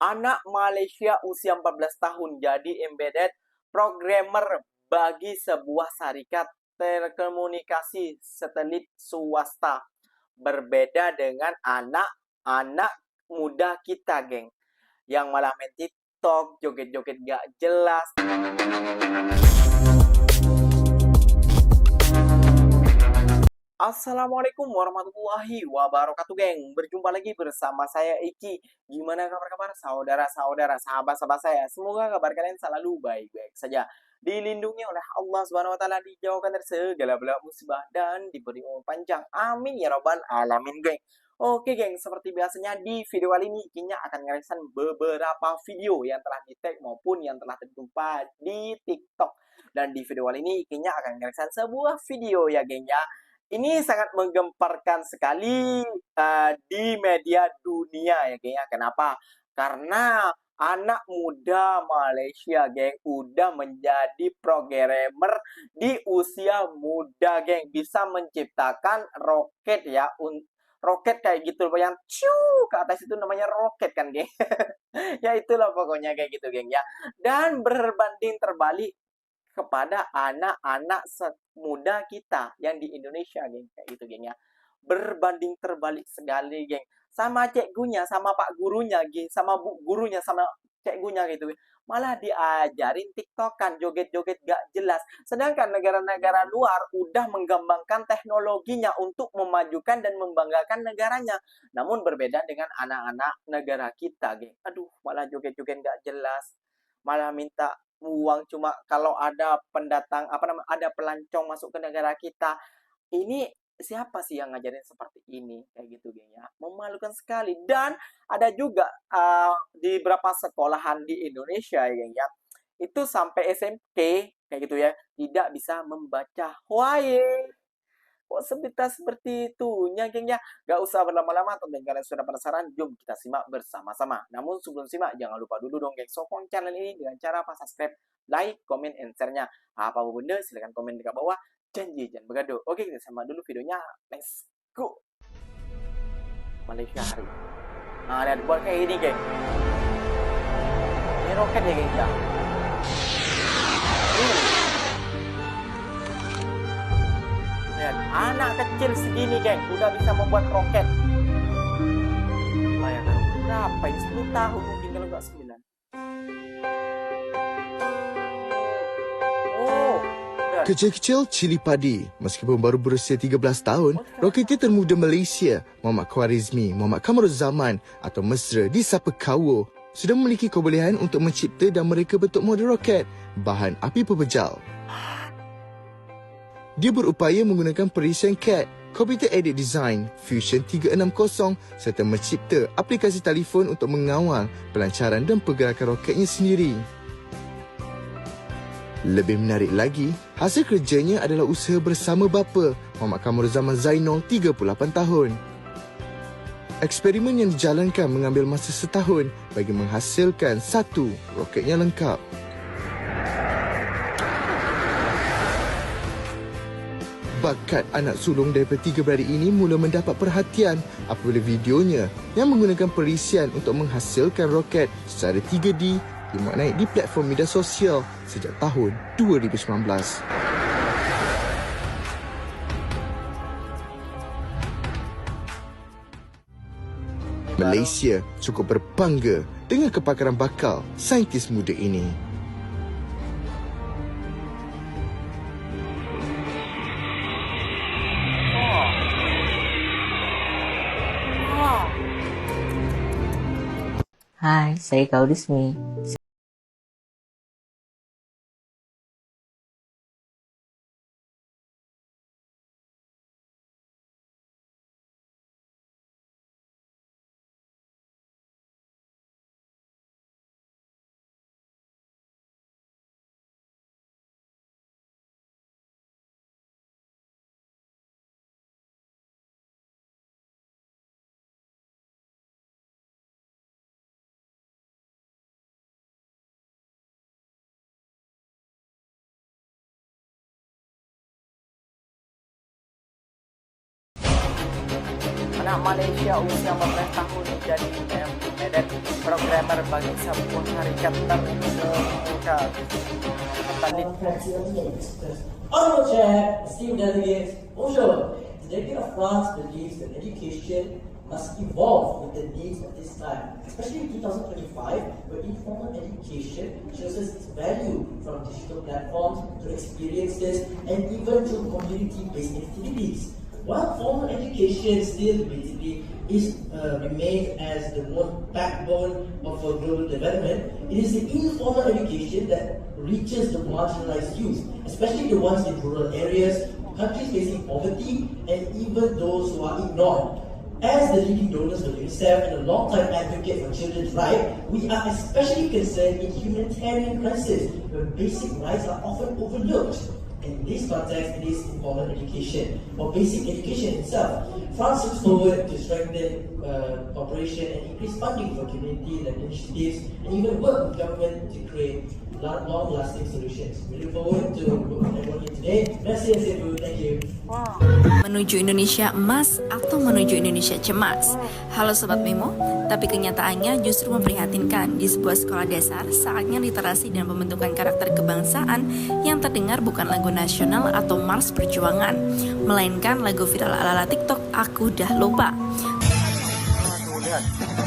Anak Malaysia usia 14 tahun jadi embedded programmer bagi sebuah syarikat telekomunikasi satelit swasta. Berbeda dengan anak-anak muda kita, geng. Yang malah main TikTok, joget-joget gak jelas. Assalamualaikum warahmatullahi wabarakatuh, geng. Berjumpa lagi bersama saya Iki. Gimana kabar-kabar saudara-saudara, sahabat-sahabat saya? Semoga kabar kalian selalu baik-baik saja. Dilindungi oleh Allah Subhanahu wa taala, dijauhkan dari segala bala musibah dan diberi umur panjang. Amin ya rabbal alamin, geng. Oke, geng, seperti biasanya di video kali ini Ikinya akan ngereaction beberapa video yang telah di-tag maupun yang telah terjumpa di TikTok. Dan di video kali ini Ikinya akan ngereaction sebuah video ya, geng ya. Ini sangat menggemparkan sekali di media dunia ya, geng ya. Kenapa? Karena anak muda Malaysia, geng, udah menjadi programmer di usia muda, geng. Bisa menciptakan roket ya, roket kayak gitu yang ciu ke atas itu namanya roket kan, geng. Ya itulah pokoknya kayak gitu, geng ya. Dan berbanding terbalik kepada anak-anak muda kita yang di Indonesia, geng, kayak gitu, geng ya. Berbanding terbalik sekali, geng. Sama cikgunya, sama pak gurunya, geng, sama bu gurunya, sama cikgunya gitu. Malah diajarin TikTokan, joget-joget gak jelas. Sedangkan negara-negara luar udah mengembangkan teknologinya untuk memajukan dan membanggakan negaranya. Namun berbeda dengan anak-anak negara kita, geng. Aduh, malah joget-joget gak jelas. Malah minta uang cuma kalau ada pendatang ada pelancong masuk ke negara kita. Ini siapa sih yang ngajarin seperti ini kayak gitu, geng ya. Memalukan sekali. Dan ada juga di beberapa sekolahan di Indonesia ya, geng ya, itu sampai SMP kayak gitu ya, tidak bisa membaca Huaye. Kok seperti itunya, geng ya? Gak usah berlama-lama, tentunya kalian sudah penasaran, jom kita simak bersama-sama. Namun sebelum simak, jangan lupa dulu dong, geng, sokong channel ini dengan cara subscribe, like, comment, and share-nya. Apa benda, silahkan komen di bawah. Janji, jangan begaduh. Oke, kita simak dulu videonya. Let's go! Malaysia hari. Nah, lihat buat kayak gini, geng. Ini roket ya, geng ya. Lihat, anak kecil segini, geng, udah bisa membuat roket. Bayangkan, berapa ini? 10 tahun mungkin kalau nggak 9. Oh, kecil-kecil cili padi. Meskipun baru berusia 13 tahun, roketer termuda Malaysia, Muhammad Khwarizmi, Muhammad Kamaruzzaman atau mesra disapa Kawo, sudah memiliki kebolehan untuk mencipta dan mereka bentuk model roket bahan api pepejal. Dia berupaya menggunakan perisian CAD, Computer Aided Design, Fusion 360 serta mencipta aplikasi telefon untuk mengawal pelancaran dan pergerakan roketnya sendiri. Lebih menarik lagi, hasil kerjanya adalah usaha bersama bapa, Muhammad Kamaruzzaman Zainal, 38 tahun. Eksperimen yang dijalankan mengambil masa setahun bagi menghasilkan satu roketnya lengkap. Bakat anak sulung daripada 3 beradik ini mula mendapat perhatian apabila videonya yang menggunakan perisian untuk menghasilkan roket secara 3D dimuat naik di platform media sosial sejak tahun 2019. Malaysia cukup berbangga dengan kepakaran bakal saintis muda ini. Hai, saya Khwarizmi. Anak Malaysia usia 14 tahun menjadi embedded programmer bagi sebuah syarikat terkemuka satelit. Honorable Chair, esteemed delegates, bonjour. The delegate of France believes that education must evolve with the needs of this time, especially in 2025, where informal education shows us its value from digital platforms to experiences and even to community-based activities. While formal education still basically remains as the most backbone of our global development, it is the informal education that reaches the marginalized youth, especially the ones in rural areas, countries facing poverty, and even those who are ignored. As the leading donors for UNICEF and a long-time advocate for children's rights, we are especially concerned in humanitarian crises where basic rights are often overlooked. In this context, it is informal education, or basic education itself. France looks forward to strengthen cooperation and increase funding for community-led initiatives, and even work with government to create long-lasting solutions. We look forward to everyone here today. Merci, thank you. Menuju Indonesia emas atau menuju Indonesia cemas? Halo Sobat Memo, tapi kenyataannya justru memprihatinkan. Di sebuah sekolah dasar, saatnya literasi dan pembentukan karakter kebangsaan yang terdengar bukan lagu nasional atau Mars Perjuangan, melainkan lagu viral ala-ala TikTok Aku Dah Lupa. Lihat,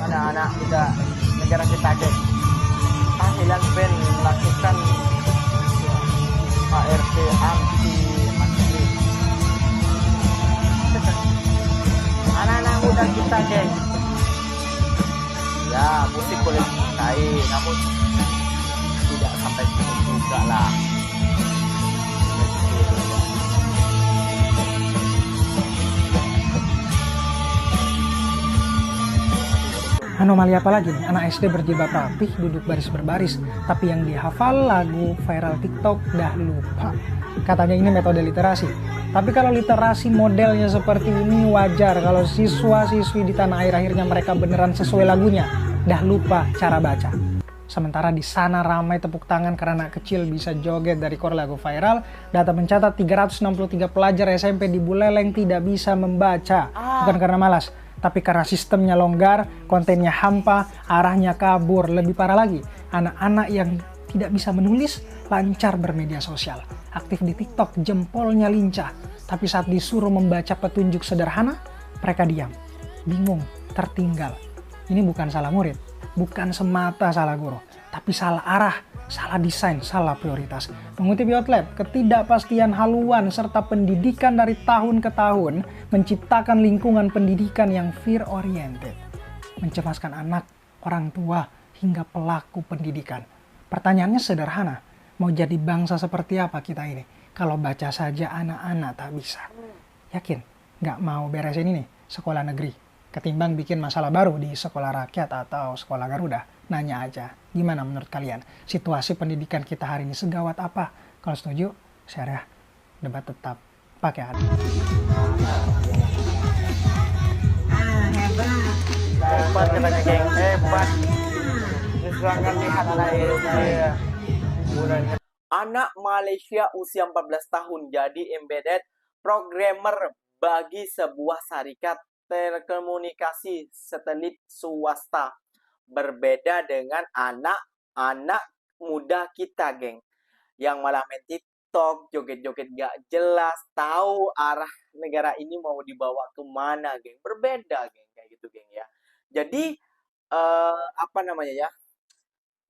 anak-anak kita, negara kita geng. Tahlilan Ben melakukan ART anti masjid. Anak-anak muda kita geng. Ya, musik boleh disukai, namun tidak sampai sini juga lah. Anomali apa lagi nih? Anak SD berjilbab rapih, duduk baris berbaris, tapi yang dihafal lagu viral TikTok dah lupa. Katanya ini metode literasi. Tapi kalau literasi modelnya seperti ini wajar kalau siswa-siswi di tanah air akhirnya mereka beneran sesuai lagunya, dah lupa cara baca. Sementara di sana ramai tepuk tangan karena anak kecil bisa joget dari kor lagu viral. Data mencatat 363 pelajar SMP di Buleleng tidak bisa membaca. Bukan karena malas, tapi karena sistemnya longgar, kontennya hampa, arahnya kabur. Lebih parah lagi, anak-anak yang tidak bisa menulis lancar bermedia sosial. Aktif di TikTok, jempolnya lincah. Tapi saat disuruh membaca petunjuk sederhana, mereka diam, bingung, tertinggal. Ini bukan salah murid, bukan semata salah guru, tapi salah arah, salah desain, salah prioritas. Mengutip Yotlab, ketidakpastian haluan serta pendidikan dari tahun ke tahun menciptakan lingkungan pendidikan yang fear-oriented. Mencemaskan anak, orang tua, hingga pelaku pendidikan. Pertanyaannya sederhana, mau jadi bangsa seperti apa kita ini? Kalau baca saja anak-anak tak bisa. Yakin? Nggak mau beresin ini sekolah negeri? Ketimbang bikin masalah baru di sekolah rakyat atau sekolah Garuda. Nanya aja, gimana menurut kalian? Situasi pendidikan kita hari ini segawat apa? Kalau setuju, share ya. Debat tetap pakai hati. Hebat katanya geng, hebat. Jangan lihat anak Indonesia. Anak Malaysia usia 14 tahun jadi embedded programmer bagi sebuah syarikat telekomunikasi satelit swasta. Berbeda dengan anak-anak muda kita, geng. Yang malah main TikTok, joget-joget gak jelas, tahu arah negara ini mau dibawa kemana, geng. Berbeda, geng. Kayak gitu, geng, ya. Jadi, apa namanya ya,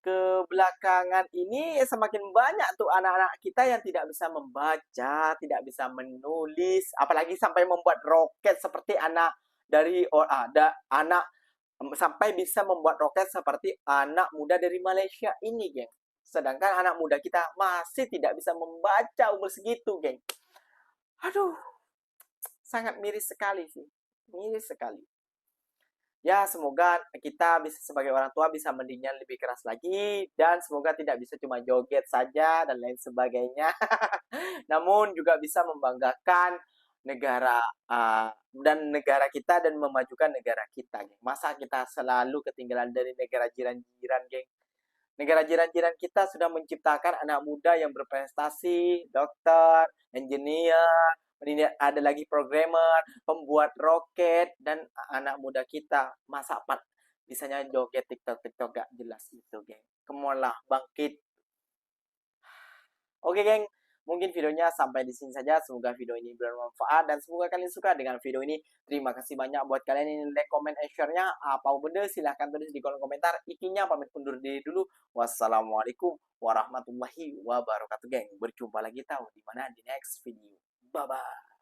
kebelakangan ini semakin banyak tuh anak-anak kita yang tidak bisa membaca, tidak bisa menulis, apalagi sampai membuat roket seperti anak dari anak sampai bisa membuat roket seperti anak muda dari Malaysia ini, geng. Sedangkan anak muda kita masih tidak bisa membaca umur segitu, geng. Aduh, sangat miris sekali sih, miris sekali. Ya, semoga kita bisa sebagai orang tua bisa mendidik lebih keras lagi, dan semoga tidak bisa cuma joget saja dan lain sebagainya. Namun juga bisa membanggakan negara dan negara kita dan memajukan negara kita, geng. Masa kita selalu ketinggalan dari negara jiran-jiran, geng. Negara jiran-jiran kita sudah menciptakan anak muda yang berprestasi, dokter, engineer, ada lagi programmer, pembuat roket, dan anak muda kita bisanya joget TikTok gak jelas itu, geng. Come on lah, bangkit. Oke, geng. Mungkin videonya sampai di sini saja. Semoga video ini bermanfaat dan semoga kalian suka dengan video ini. Terima kasih banyak buat kalian yang like, comment, and share-nya. Apa benda silahkan tulis di kolom komentar. Ikinya pamit undur diri dulu. Wassalamualaikum warahmatullahi wabarakatuh, geng. Berjumpa lagi tahu di mana di next video. Bye bye.